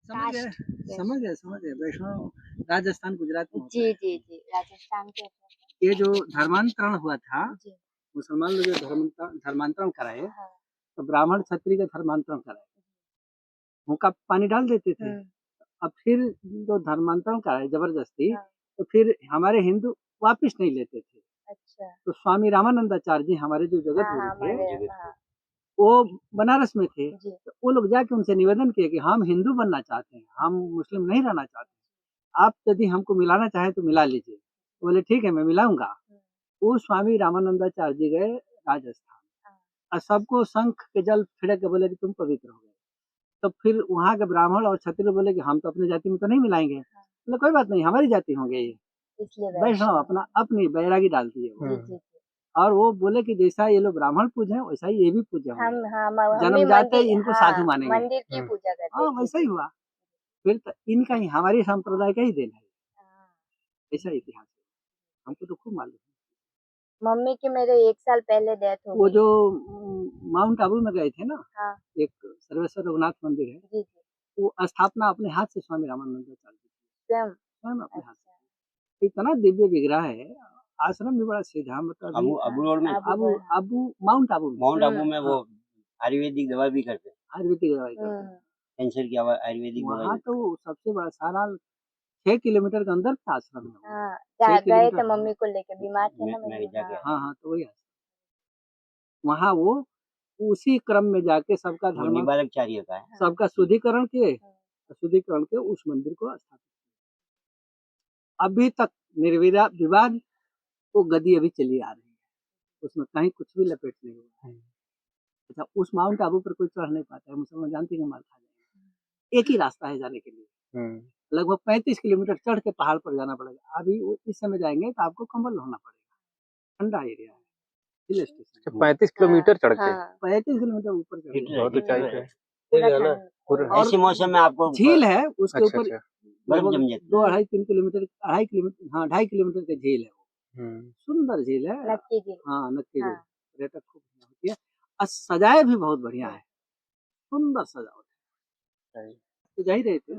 समझ गए, समझ गए। वैष्णव राजस्थान, गुजरात में होता जी है। जी जी, राजस्थान के ये जो धर्मांतरण हुआ था, जी। मुसलमान लोग जो धर्मांतरण कराए, हाँ। तो ब्राह्मण क्षत्रिय का धर्मांतरण कराए, हुक्का पानी डाल देते थे। अब फिर जो धर्मांतरण कराए जबरदस्ती, हाँ। तो फिर हमारे हिंदू वापिस नहीं लेते थे। अच्छा। तो स्वामी रामानंदाचार्य जी हमारे जो जगत हाँ गुरु हाँ, थे, हमारे हाँ वो बनारस में थे। जी। तो वो लोग जाके उनसे निवेदन किए कि हम हिंदू बनना चाहते हैं, हम मुस्लिम नहीं रहना चाहते। आप यदि हमको मिलाना चाहें तो मिला लीजिए। तो बोले ठीक है, मैं मिलाऊँगा। वो स्वामी रामानंदाचार्य जी गए राजस्थान और सबको शंख के जल छिड़क के बोले कि तुम पवित्र हो गए। तो फिर वहाँ के ब्राह्मण और क्षत्रिय बोले कि हम तो अपनी जाति में तो नहीं मिलाएँगे। बोले कोई बात नहीं, हमारी जाति होंगे ये। इसलिए वैष्णव अपना अपनी बैरागी डाल दिए वो। जी जी। और वो बोले कि जैसा ये लोग ब्राह्मण पूजे वैसा ही ये भी पूजे हम होंगे। हाँ हम भी जन्मजात मंदिर इनको हाँ साधु मानेंगे। मंदिर की पूजा करते हाँ, हैं। वैसा ही हुआ। फिर तो इनका ही हमारी संप्रदाय का ही देन है। हाँ। ऐसा इतिहास है। हमको तो खूब मालूम है। मम्मी की मेरे 1 साल पहले डेथ हो वो गई। जो माउंट आबू में गए थे ना, हाँ एक सर्वेश्वर रघुनाथ मंदिर है, जी जी। वो स्थापना अपने हाथ से स्वामी रामानंदाचार्य जी की, स्वयं। स्वयं अपने हाथ अच्छा। से। इतना दिव्य विग्रह है, आश्रम भी बड़ा सीधा, मतलब अबू अभी अबू रोड में आबू आबू माउंट आबू में वो आयुर्वेदिक दवा भी करते हैं, आयुर्वेदिक दवाई करते हैं। कैंसर की आयुर्वेदिक दवाई वहाँ तो सबसे बड़ा सारा 6 किलोमीटर के अंदर का आश्रम है वो। हाँ 6 गए थे किलोमीटर मम्मी को लेके, बीमार थे ना मैं मम्मी। जाके हाँ हाँ, हाँ, तो वही वहाँ वो उसी क्रम में जाके सबका वो धर्म निबारकचार्य का है। सबका शुद्धिकरण किए, शुद्धिकरण के उस मंदिर को स्थापित किया। अभी तक विवाद वो गद्दी अभी चली आ रही है, उसमें कहीं कुछ भी लपेट नहीं हुआ है। अच्छा, उस माउंट आबू पर कोई चढ़ नहीं पाता है, मुसलमान जानते हैं कि मार खा जाएंगे। एक ही रास्ता है जाने के लिए, लगभग 35 किलोमीटर चढ़ के पहाड़ पर जाना पड़ेगा। अभी इस समय जाएंगे तो आपको कंबल होना पड़ेगा, ठंडा एरिया है, हिल स्टेशन। 35 किलोमीटर चढ़ के 35 किलोमीटर ऊपर चढ़ेंगे। बहुत ऊंचाई पे है। और ऐसे मौसम में आपको झील है उसके अच्छा ऊपर, अच्छा। बर्फ जम जाती 2-2.5-3 किलोमीटर, 2.5 किलोमीटर, हाँ 2.5 किलोमीटर की झील है वो। सुंदर झील है। नक्की जी। हाँ, नक्की झील। हाँ। पर्यटक खूब होती है और सजाए भी बहुत बढ़िया है, सुंदर सजावट है। तो जा ही रहे थे,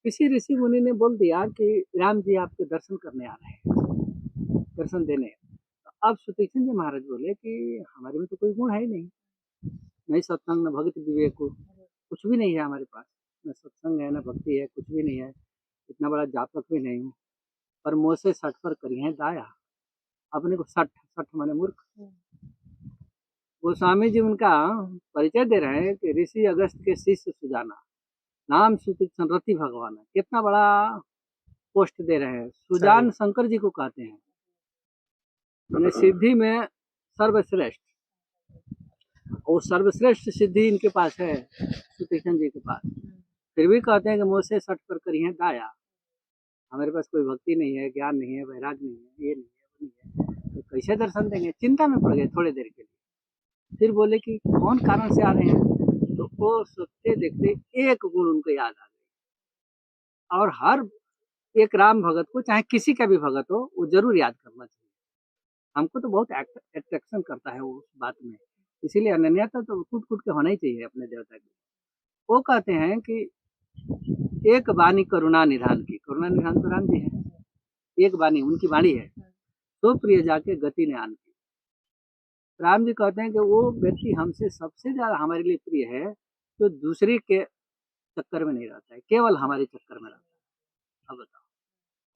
किसी ऋषि मुनि ने बोल दिया कि राम जी आपके दर्शन करने आ रहे हैं, दर्शन देने। तो अब सुतीक्षण जी महाराज बोले कि हमारे में तो कोई गुण है ही नहीं, नहीं सत्संग, न भक्ति विवेक, कुछ भी नहीं है हमारे पास, न सत्संग है, न भक्ति है, कुछ भी नहीं है, इतना बड़ा जातक भी नहीं हूँ। पर मुँह से 60 पर करी है दाया, अपने को 60 माने मूर्ख। गोस्वामी जी उनका परिचय दे रहे हैं कि ऋषि अगस्त के शिष्य सुजाना, नाम सुतीक्षण रति भगवान, कितना बड़ा पोस्ट दे रहे हैं। सुजान शंकर जी को कहते हैं, मैंने सिद्धि में सर्वश्रेष्ठ, और सर्वश्रेष्ठ सिद्धि इनके पास है, सुतीक्षण जी के पास। फिर भी कहते हैं कि मुँह से 60 पर करी है दाया, हमारे पास कोई भक्ति नहीं है, ज्ञान नहीं है, वैराग नहीं है, ये नहीं है, वो नहीं है, तो कैसे दर्शन देंगे। चिंता में पड़ गए थोड़ी देर के लिए। फिर बोले कि कौन कारण से आ रहे हैं, तो वो सोचते देखते एक गुण उनको याद आ गई, और हर एक राम भगत को, चाहे किसी का भी भगत हो, वो जरूर याद करना चाहिए। हमको तो बहुत अट्रैक्शन करता है वो उस बात में, इसीलिए अनन्यता तो कूट कूट के होना ही चाहिए अपने देवता की। वो कहते हैं कि एक वाणी करुणा निधान की, करुणा निधान तो राम जी है, एक वाणी उनकी वाणी है, तो प्रिय जाके गति ने आन की। राम जी कहते हैं कि वो व्यक्ति हमसे सबसे ज्यादा हमारे लिए प्रिय है तो दूसरे के चक्कर में नहीं रहता है, केवल हमारे चक्कर में रहता है। अब बताओ,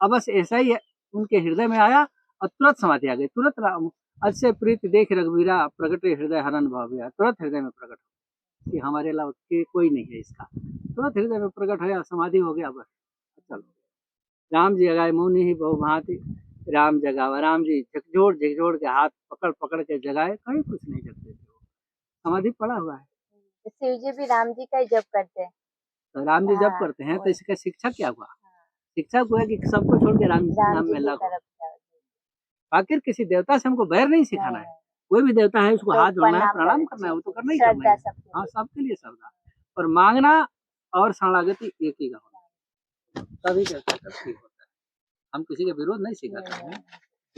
अब बस ऐसा ही है, उनके हृदय में आया और तुरंत समाधि आ गई, तुरंत राम अच्छे प्रीत देख रघुवीरा प्रगटे हृदय हरन भाविया, तुरंत हृदय में प्रकट हो कि हमारे अलावा कोई नहीं है इसका, तुरंत हृदय में प्रकट हो गया, समाधि हो गया, बस चलो। राम जी जगाए मुनि ही बहु भांति, राम जगावा, राम जी झकझोड़ के हाथ पकड़ पकड़ के जगाए, कहीं कुछ नहीं जगते थे, वो समाधि पड़ा हुआ है। शिव जी भी राम जी का ही जप करते हैं। तो राम जी जब करते हैं तो इसका शिक्षा क्या हुआ, शिक्षा हुआ कि सबको छोड़ के राम नाम में लग। आखिर किसी देवता से हमको बैर नहीं सिखाना है, कोई भी देवता है उसको हाथ जोड़ना है, प्रणाम करना है, वो तो करना ही करना है। हाँ, सबके लिए श्रद्धा, पर मांगना और शरणागति एक ही का होना, तभी देवता का ठीक होता है। हम किसी का विरोध नहीं सिखाते हैं,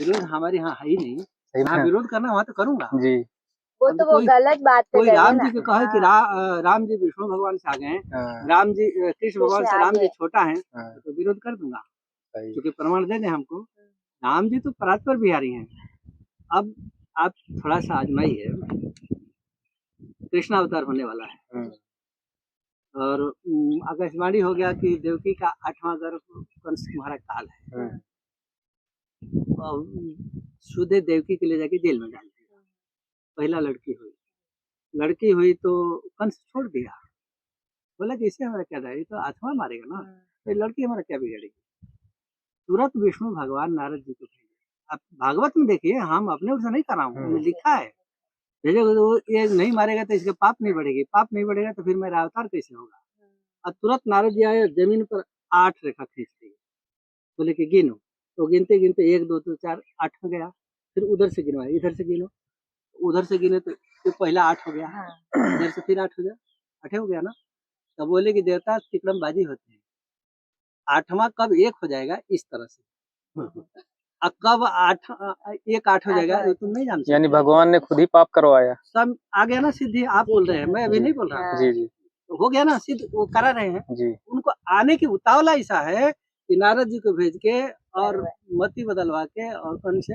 विरोध हमारे यहाँ है ही नहीं, यहाँ विरोध करना वहाँ तो करूंगा जी। वो अब तो वो कोई गलत बात पे कोई गए राम ना। जी को कहे कि राम जी विष्णु भगवान से आ गए हैं, हाँ, राम जी कृष्ण भगवान से राम जी आगे। छोटा है, हाँ, तो विरोध कर दूंगा, सही। क्योंकि प्रमाण दे दें हमको। राम जी तो परात्पर बिहारी हैं। अब आप थोड़ा सा आजमाइए, कृष्ण अवतार होने वाला है हम्म, और आकाशवाणी हो गया कि देवकी का 8वां गर्भ कंस तुम्हारा काल है, हम्म, और सुधे देवकी के ले जाके जेल में डाल दिया। पहला लड़की हुई तो कंस छोड़ दिया, बोला कि इससे हमारा क्या रहेगा, तो 8वां मारेगा ना, तो लड़की हमारा क्या बिगड़ेगी। तुरंत विष्णु भगवान नारद जी को भेजे। अब भागवत में देखिए, हम अपने ओर से नहीं कर रहा हूँ, उसमें लिखा है भेजोगे तो ये नहीं मारेगा तो इसके पाप नहीं बढ़ेगी, पाप नहीं बढ़ेगा तो फिर मेरा अवतार कैसे होगा। अब तुरंत नारद जी आए, जमीन पर 8 रेखा खींच दी, बोले कि गिनो, तो गिनते गिनते 1 2 3 4 8 हो गया। फिर उधर से गिनवाए, इधर से गिनो, उधर से गिने तो पहला 8 हो गया, इधर से फिर 8 हो गया, 8 हो गया ना। तब बोले कि देवता तिकड़मबाजी होती है, 8वां कब 1 हो जाएगा इस तरह से, अब कब 1 8 हो जाएगा ये तुम नहीं जान सकते। यानी भगवान ने खुद ही पाप करवाया। सब आ गया ना सिद्धि, आप बोल रहे हैं, मैं अभी जी, नहीं बोल रहा। जी, जी, तो हो गया ना सिद्ध, वो करा रहे हैं। जी, उनको आने की उतावला ऐसा है कि नारद जी को भेज के और मति बदलवा के और उनसे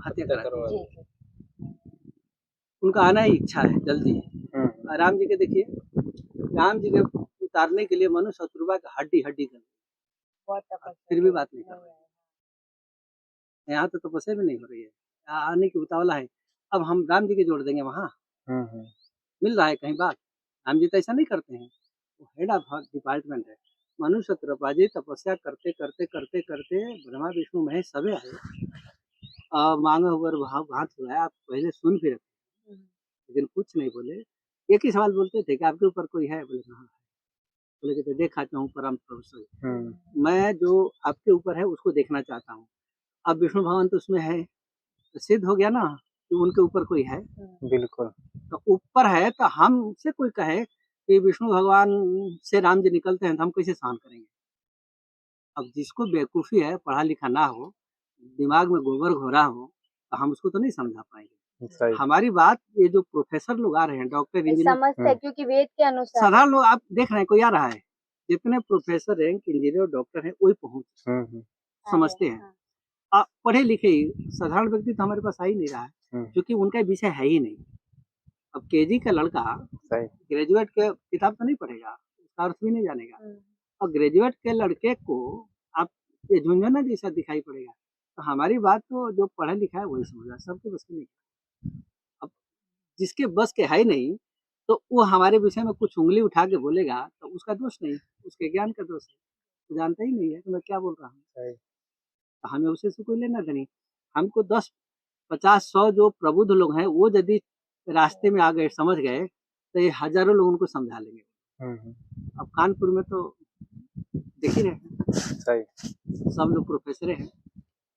हत्या करा दी। उनका आना ही इच्छा है जल्दी। राम जी के देखिए, राम जी के उतारने के लिए मनु शत्रुघ्न का हड्डी हड्डी कर, फिर भी बात नहीं कर रहे हैं। यहाँ तो तपस्या भी नहीं हो रही है, आने की उतावला है। अब हम राम जी के जोड़ देंगे वहाँ, मिल रहा है कहीं बात। राम जी तो ऐसा नहीं करते हैं, वो हेड ऑफ डिपार्टमेंट है। मनु शत्रपा जी तपस्या करते करते करते करते ब्रह्मा विष्णु महेश सभी आए, मांगा हुआ भाव घात हुआ है, आप पहले सुन फिर, लेकिन कुछ नहीं बोले। एक ही सवाल बोलते थे कि आपके ऊपर कोई है, बोले हाँ। बोले कि तो देखा चाहूँ परम प्रभु से, मैं जो आपके ऊपर है उसको देखना चाहता हूँ। अब विष्णु भगवान तो उसमें है, तो सिद्ध हो गया ना कि उनके ऊपर कोई है। बिल्कुल। तो ऊपर है तो हमसे कोई कहे कि विष्णु भगवान से राम जी निकलते हैं तो हम कैसे सहन करेंगे। अब जिसको बेवकूफ़ी है, पढ़ा लिखा ना हो, दिमाग में गोबर घोरा हो, तो हम उसको तो नहीं समझा पाएंगे। सही। हमारी बात, ये जो प्रोफेसर लोग आ रहे हैं, डॉक्टर इंजीनियर, समझते हैं क्योंकि वेद के अनुसार साधारण लोग आप देख रहे हैं कोई आ रहा है, जितने प्रोफेसर हैं, इंजीनियर डॉक्टर हैं, वही पहुंच समझते हैं। पढ़े लिखे साधारण व्यक्ति तो हमारे पास आ ही नहीं रहा है, क्योंकि उनका विषय है ही नहीं। अब केजी का लड़का ग्रेजुएट के किताब तो नहीं पढ़ेगा, उसका अर्थ भी नहीं जानेगा, और ग्रेजुएट के लड़के को आप ये झुंझुना जैसा दिखाई पड़ेगा। तो हमारी बात तो जो पढ़ा लिखा है वही समझा, सबके बस की नहीं। अब जिसके बस के है ही नहीं, तो वो हमारे विषय में कुछ उंगली उठा के बोलेगा तो उसका दोष नहीं, उसके ज्ञान का दोष है। तो जानता ही नहीं है कि मैं क्या बोल रहा हूँ, तो हमें उसे से कोई लेना देनी। हमको 10 50 100 जो प्रबुद्ध लोग हैं, वो यदि रास्ते में आ गए, समझ गए, तो ये हजारों लोग उनको समझा लेंगे। अब कानपुर में तो देख ही रहे हैं, सब लोग प्रोफेसर हैं,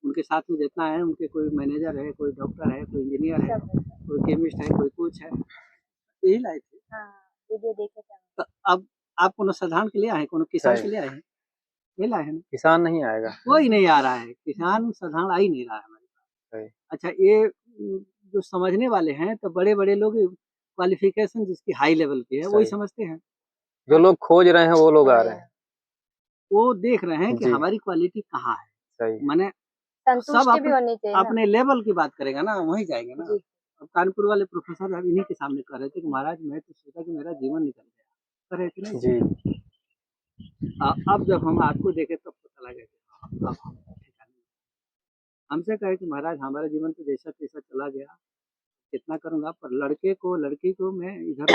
उनके साथ में जितना है, उनके कोई मैनेजर है, कोई डॉक्टर है, कोई इंजीनियर है, कोई केमिस्ट है, कोई कुछ है, यही लाए थे। वीडियो देखे थे। तो अब आप कोनो साधारण के लिए आए, कोनो किसान के लिए आए हैं, नहीं लाए हैं। किसान नहीं आएगा, कोई नहीं आ रहा है, किसान साधारण आ ही नहीं रहा है हमारे पास। अच्छा, ये जो समझने वाले हैं, तो बड़े बड़े लोग क्वालिफिकेशन जिसकी हाई लेवल की है वही समझते हैं। जो लोग खोज रहे हैं वो लोग आ रहे हैं, वो देख रहे हैं कि हमारी क्वालिटी कहाँ है। मैंने सब भी होनी चाहिए अपने लेवल की बात करेगा ना, वहीं जाएंगे ना। अब कानपुर वाले प्रोफेसर अब इन्हीं के सामने कह रहे थे कि महाराज मैं तो सोचा कि मेरा जीवन निकल गया, कह रहे थे नहीं। अब जब हम आपको देखे तब पता लगा कि अब हमसे कहे कि महाराज हमारा जीवन तो जैसा तैसा चला गया, कितना करूंगा, पर लड़के को लड़की को मैं इधर आ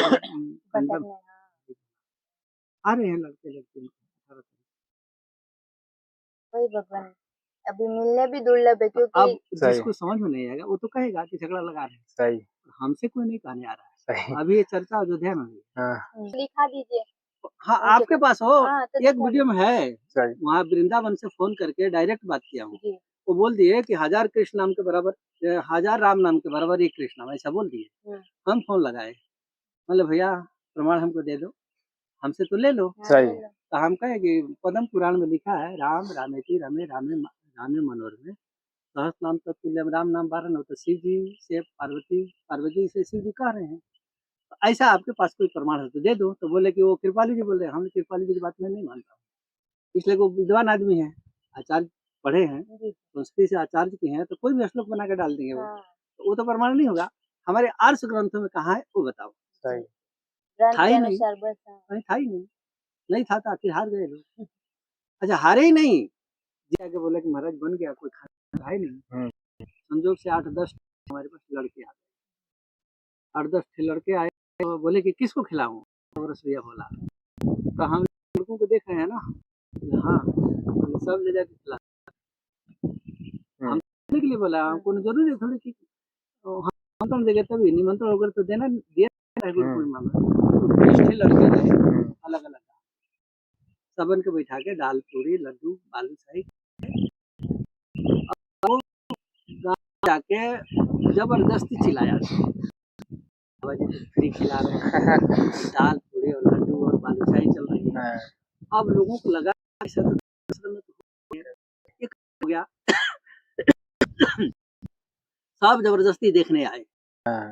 रहे हैं लड़के लड़की। वही भगवान, अभी मिलने भी दुर्लभ है, क्योंकि अब जिसको समझ में नहीं आएगा वो तो कहेगा कि झगड़ा लगा रहे हैं, हमसे कोई नहीं कहने आ रहा है। अभी ये चर्चा अयोध्या में हुई, लिखा दीजिए। हाँ आपके पास हो, एक वीडियो में है, वहाँ वृंदावन से फोन करके डायरेक्ट बात किया हूँ, वो बोल दिए कि 1000 कृष्ण नाम के बराबर, 1000 राम नाम के बराबर एक कृष्ण नाम, ऐसा बोल दिए। हम फोन लगाए, मतलब भैया प्रमाण हमको दे दो, हमसे तो ले लो। तो हम कहे कि पद्म पुराण में लिखा है, राम रामेति रमे रामे रामे मनोरमे सहस्त्र नाम तत्तुल्यम राम नाम बारन हो, तो शिव जी से पार्वती, पार्वती जी से शिव जी कह रहे हैं। तो ऐसा आपके पास कोई प्रमाण है तो दे दो। तो बोले कि वो कृपालु जी बोल रहे हैं, हम कृपालु जी की बात मैं नहीं मानता हूँ, इसलिए वो विद्वान आदमी है, आचार्य पढ़े हैं, जी। संस्कृत से आचार्य की हैं, तो कोई भी श्लोक बना के डाल देंगे वो, हाँ, तो वो तो प्रमाण नहीं होगा। हमारे आर्ष ग्रंथों में कहाँ है वो बताओ। सही। ग्रंथ था के ही नहीं, अनुसार बस हाँ। कहीं था ही नहीं, नहीं था तो आखिर हार गए लोग। अच्छा हारे ही नहीं, जी आके बोले कि महाराज बन गया, कोई था ही नहीं। संजोग से 8-10 हमारे पास लड़के आ गए, 8-10 लड़के आए, तो बोले कि किसको खिलाऊं, तो रसोईया बोला। तो हम लड़कों को देख रहे हैं ना, हाँ बोले, सब ले जाके खिला। हम देने के लिए बोला, हमको जरूरी है थोड़ी कि हम निमंत्रण देंगे तभी, निमंत्रण वगैरह तो देना दिया है गुरु पूर्णिमा में। तो 20 लड़के गए अलग अलग, सबन के बैठा के दाल पूरी लड्डू बालूशाही, वो गाँव जाके जबरदस्ती चिल्लाया, बाबा जी तो फ्री खिला रहे हैं, दाल पूरी और लड्डू और बालूशाही चल रही है। अब लोगों को लगा ऐसा तो आश्रम में तो हो गया, सब जबरदस्ती देखने आए,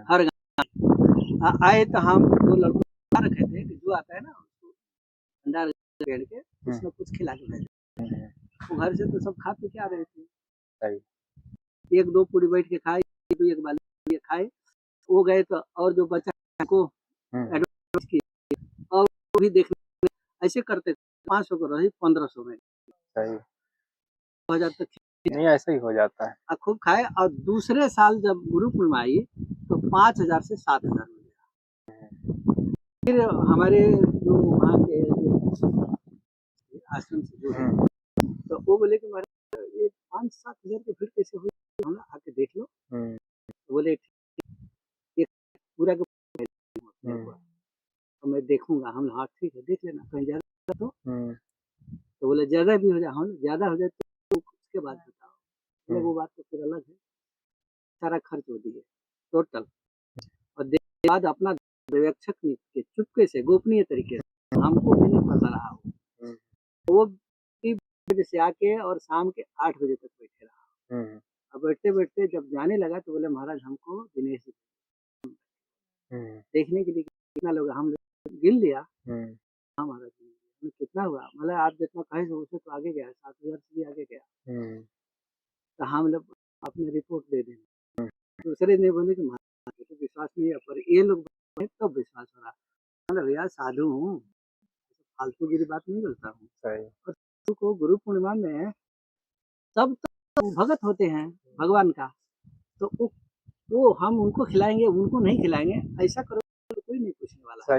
हर गाँव आए। तो हम 2 लड़कों को रखे थे कि जो आता है ना उसको भंडार पेड़ के कुछ न कुछ खिला के भेजे। वो घर से तो सब खा पी के आ रहे थे, 1-2 पूरी बैठ के खाए, 1 बालूशाही खाए, वो गए तो और जो बचा को एडवांस किए, और वो भी देखने ऐसे करते 500 को रही 1500 में, सही। 2000 तक नहीं ऐसा ही हो जाता है। खूब खाए। और दूसरे साल जब गुरु पूर्णिमा आई तो 5000 से 7000 मिल गया। फिर हमारे जो वहाँ के आश्रम से जुड़े, तो वो बोले कि महाराज ये 5-7 हजार के फिर कैसे हुई, हम आके देख लो। तो बोले ये पूरा का तो मैं देखूंगा। हम हाँ ठीक है देख लेना, कहीं ज्यादा तो बोले ज्यादा भी हो जाए, हम ज्यादा हो जाए तो उसके बाद बताओ। वो बात तो फिर अलग है, सारा खर्च हो दिए टोटल, और बाद अपना पर्यवेक्षक के चुपके से गोपनीय तरीके से, हमको भी नहीं पता रहा वो 3 बजे से आके और शाम के 8 बजे तक बैठे रहा। अब बैठते बैठते जब जाने लगा तो बोले महाराज हमको दिनेश देखने के लिए कितना लोग, हम गिन लिया। हाँ महाराज कितना हुआ, मतलब आप जितना कहे उससे तो आगे गया, 7000 से भी आगे गया। तो हम लोग अपने रिपोर्ट दे देंगे। दूसरे ने बोले कि महाराज तो विश्वास नहीं है, पर ये लोग तो विश्वास हो रहा। मतलब यार साधु हूँ, फालतू गिरी बात नहीं करता हूँ। और साधु को गुरु पूर्णिमा में सब तो भगत होते हैं भगवान का, तो वो हम उनको खिलाएंगे उनको नहीं खिलाएंगे, ऐसा करो तो कोई नहीं पूछने वाला।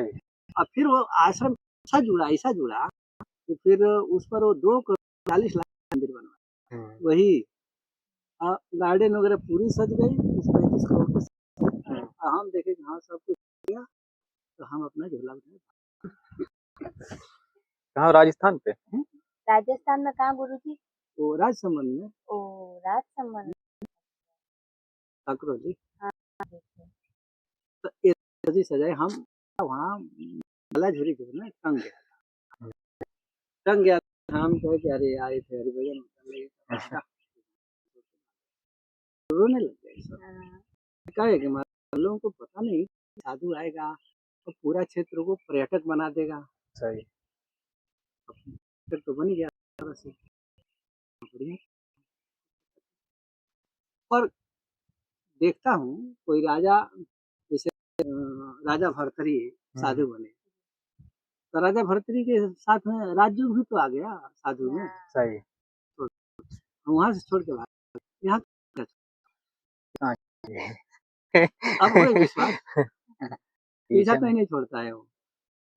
और फिर वो आश्रम अच्छा जुड़ा, ऐसा जुड़ा तो फिर उस पर वो 2 करोड़ 40 लाख मंदिर बनवा, वही गार्डन वगैरह पूरी सज गई उस 35 करोड़ के। हम देखे कि हाँ सब कुछ गया, तो हम अपना झोला उठाए। कहाँ राजस्थान पे? राजस्थान में कहाँ गुरुजी? वो राजसमंद में। ओ राजसमंद। ठाकुर जी हाँ तो ये सजी सजाए हम वहाँ माला झुरी जो ना टंग गया, टंग गया। हम कहे कि अरे आए थे हरिभजन रोने लग गए सब। कहे कि लोगों को पता नहीं साधु आएगा तो पूरा क्षेत्र को पर्यटक बना देगा। सही। तो बन गया से बढ़िया। और देखता हूँ कोई राजा, जैसे राजा भरतरी साधु बने, तो राजा भरतरी के साथ में राजयोग भी तो आ गया साधु में। सही। तो वहां से छोड़ के भाग यहाँ अब कोई विश्वास पीछा तो ही नहीं छोड़ता है वो,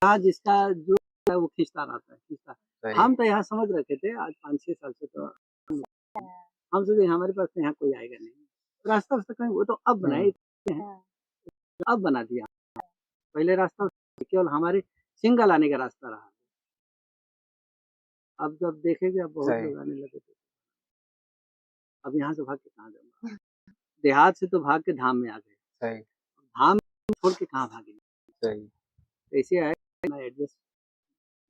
हाँ जिसका जो है वो खींचता रहता है खींचता। हम तो यहाँ समझ रखे थे आज 5-6 साल से, तो हम सोचे हमारे पास तो यहाँ कोई आएगा नहीं, रास्ता वास्ता कहीं वो तो अब बनाए हैं, अब बना दिया। पहले रास्ता केवल हमारे सिंगल आने का रास्ता रहा, अब जब देखेंगे अब बहुत लोग आने लगे थे। अब यहाँ से भाग के कहाँ जाऊंगा, देहात से तो भाग के धाम में आ गए, धाम छोड़ के कहाँ भागेंगे। ऐसे है ना एडजस्ट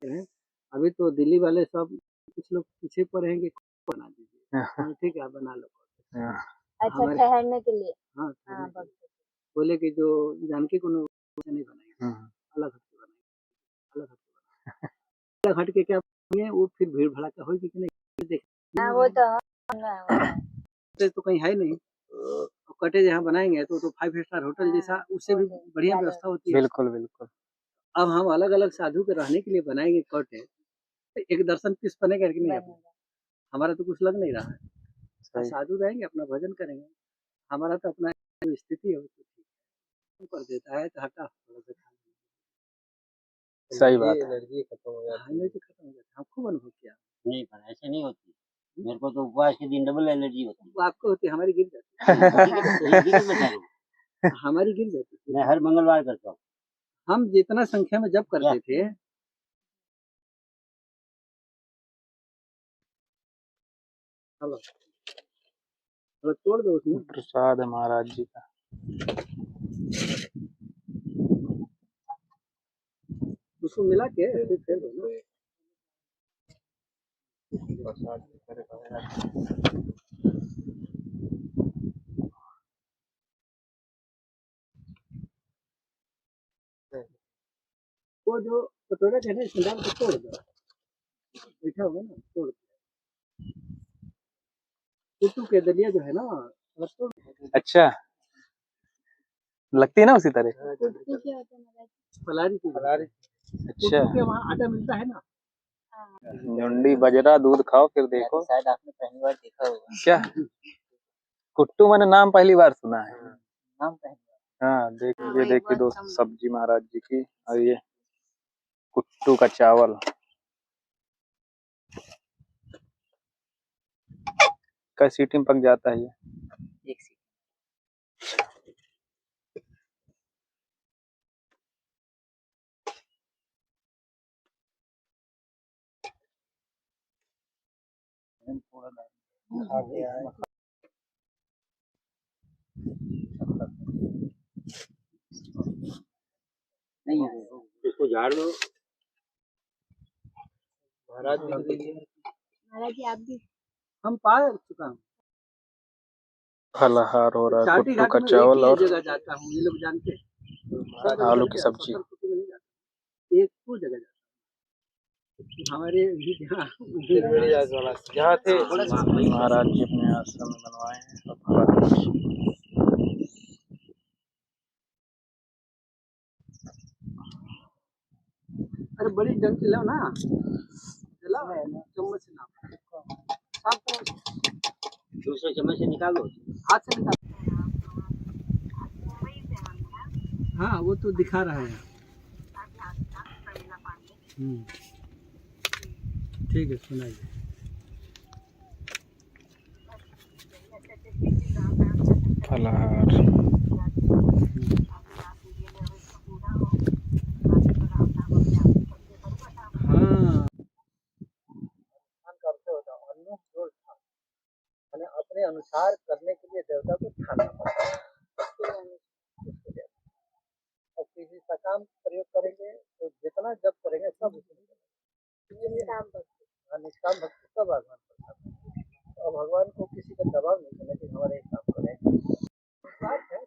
करें। अभी तो दिल्ली वाले सब कुछ लोग पीछे पड़ेंगे, बना दीजिए ठीक है बना लो। हाँ, अच्छा हमारे ठहरने के लिए। हाँ हाँ ठहरने के लिए। भक्त। बोले कि जो जानकी को नहीं बनाएंगे, हम्म, अलग हट के बनाएंगे, अलग हट के बनाएंगे। अलग हट के क्या बनाएंगे, वो फिर भीड़ भड़ाका होगी कि नहीं देखने हाँ में वो आएगा। तो है। तो कहीं है नहीं, और कटे जहाँ बनाएंगे तो 5 स्टार होटल जैसा, हाँ, उससे भी होटल बढ़िया ज्यादा व्यवस्था होती है। बिल्कुल बिल्कुल अब हम अलग अलग साधु के रहने के लिए बनाएंगे कटे, तो एक दर्शन पीस बनेगा कि नहीं अपना? बनेगा। हमारा तो कुछ लग नहीं रहा है। और सही साधु रहेंगे अपना भजन करेंगे, हमारा तो अपना जो स्थिति है वो तो ठीक है। कर देता है तो हटा थोड़ा सा खा सही बात है। एनर्जी खत्म हो जाती है, एनर्जी खत्म हो जाती है। हम खूब अनुभव किया। नहीं पर ऐसे नहीं होती, मेरे को तो उपवास के दिन डबल एलर्जी होती वो आपको होती है, हमारी गिर जाती है। इसी को बता रहा हूँ, है। हमारी गिर जाती है। मैं हर मंगलवार करता हूँ। हम जितना संख्या में जब करते थे, चलो चलो तोड़ दो उसमें। प्रसाद है महाराज जी का। उसको मिला के फिर फेर दो ना। वो जो कटोरे थे ना, इसमें डाल के तोड़ दो, मीठा होगा ना, तोड़ दो। कुट्टू के दलिया जो है ना, अगर तोड़ अच्छा, लगती है ना उसी तरह। कुट्टू क्या होता है महाराज? फलारी की फलारी अच्छा, कुट्टू के वहाँ आटा मिलता है ना। झुंडी बाजरा दूध खाओ फिर देखो। शायद आपने पहली बार देखा होगा। क्या कुट्टू, मैंने नाम पहली बार सुना है। नाम पहली हाँ देख, हाँ, ये वही देखिए बहुत दोस्त, कम। सब्जी महाराज जी की, और ये कुट्टू का चावल का सीटी में पक जाता है ये। एक सी खा गया है। नहीं है, इसको झाड़ दो। महाराज जी के लिए महाराज जी आप भी। हम पा चुका हूँ। फलाहार हो रहा है, चाटी कुट्टू घाट का में एक चावल ही और जगह जाता हूँ, ये लोग जानते हैं। आलू की सब्जी। नहीं जाता, एक को जगह जाता हूँ। हमारे भी जहाँ थे महाराज जी अपने आश्रम में बनवाए हैं और अरे बड़ी डंक लो ना, चला चम्मच से ना साफ करो, दूसरे चम्मच से निकालो। हाथ से निकाल। हाँ वो तो दिखा रहा है। ठीक है, सुनाइए। फलाहार। हाँ करते होता हूँ, मैंने अपने अनुसार करने के लिए देवता को ठाना पड़ता है। और किसी का काम प्रयोग करेंगे तो जितना जप करेंगे सब निष्काम भक्ति सब भगवान प्रसाद। और भगवान को किसी का दबाव नहीं करना कि हमारे एक काम करें। बात है